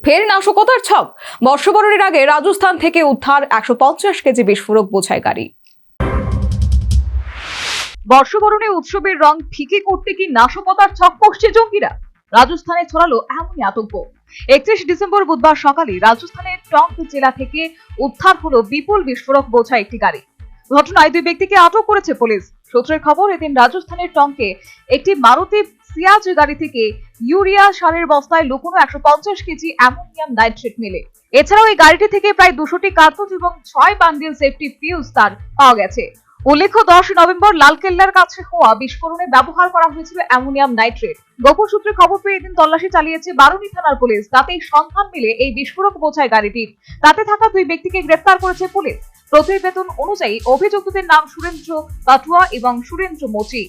ফের নাশকতার ছক। বর্ষবরণের আগে রাজস্থান থেকে উদ্ধার 150 কেজি বিস্ফোরক বোঝাই গাড়ি। বর্ষবরণে উৎসবের রং ফিকে করতে কি নাশকতার ছক কষছে জঙ্গিরা? রাজস্থানে ছড়ালো এমনই আতঙ্ক। 31 ডিসেম্বর বুধবার সকালে রাজস্থানের টঙ্ক জেলা থেকে উদ্ধার হলো বিপুল বিস্ফোরক বোঝাই একটি গাড়ি। ঘটনায় 2 ব্যক্তিকে আটক করেছে পুলিশ। সূত্রের খবর, এদিন রাজস্থানের টঙ্কে একটি মারুতি সিয়াজ গাড়ি থেকে ইউরিয়া সারের বস্তায় লুকোনো 150 কেজি অ্যামোনিয়াম নাইট্রেট মেলে। এছাড়াও এই গাড়িটি থেকে প্রায় 200টি কার্তুজ এবং 6 বান্ডিল সেফটি ফিউজ তার পাওয়া গেছে। উল্লেখ্য, 10 নভেম্বর লালকেল্লার কাছে হওয়া বিস্ফোরণে ব্যবহার করা হয়েছিল অ্যামোনিয়াম নাইট্রেট। গোপন সূত্রে খবর পেয়ে এদিন তল্লাশি চালিয়েছে বারুণী থানার পুলিশ। তাতেই সন্ধান মেলে এই বিস্ফোরক বোঝাই গাড়িটির। তাতে থাকা 2 ব্যক্তিকে গ্রেফতার করেছে পুলিশ। প্রতিবেদন অনুযায়ী অভিযুক্তদের নাম সুরেন্দ্র পাটুয়া এবং সুরেন্দ্র মোচি।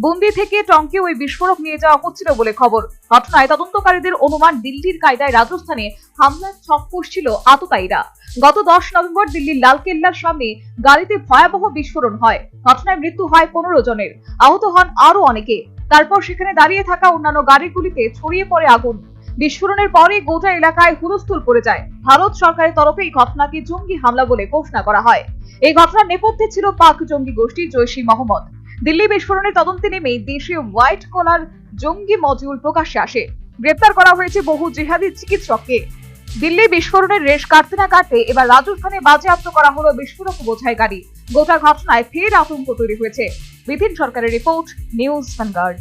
বুন্দি থেকে টঙ্কে ওই বিস্ফোরক নিয়ে যাওয়া হচ্ছিল বলে খবর। ঘটনায় তদন্তকারীদের অনুমান, দিল্লির কায়দায় রাজস্থানে হামলার ছক কষছিল আততায়ীরা। গত 10 নভেম্বর দিল্লির লালকেল্লার সামনে গাড়িতে ভয়াবহ বিস্ফোরণ হয়। ঘটনায় মৃত্যু হয় 15 জনের, আহত হন আরো অনেকে। তারপর সেখানে দাঁড়িয়ে থাকা অন্যান্য গাড়িগুলিতে ছড়িয়ে পড়ে আগুন। বিস্ফোরণের পরে গোটা এলাকায় হুলস্থুল পড়ে যায়। ভারত সরকারের তরফে এই ঘটনাকে জঙ্গি হামলা বলে ঘোষণা করা হয়। এই ঘটনার নেপথ্যে ছিল পাক জঙ্গি গোষ্ঠী জৈশ-ই-মহম্মদ। দিল্লি বিস্ফোরণের তদন্তে নেমেই দেশে হোয়াইট কলার জঙ্গি মডিউল প্রকাশ্যে আসে। গ্রেপ্তার করা হয়েছে বহু জিহাদি চিকিৎসককে। দিল্লি বিস্ফোরণের রেশ কাটতে না কাটতে এবার রাজস্থানে বাজেয়াপ্ত করা হলো বিস্ফোরক বোঝাই গাড়ি। গোটা ঘটনায় ফের আতঙ্ক তৈরি হয়েছে। বিপিন সরকারের রিপোর্ট, নিউজ ভ্যানগার্ড।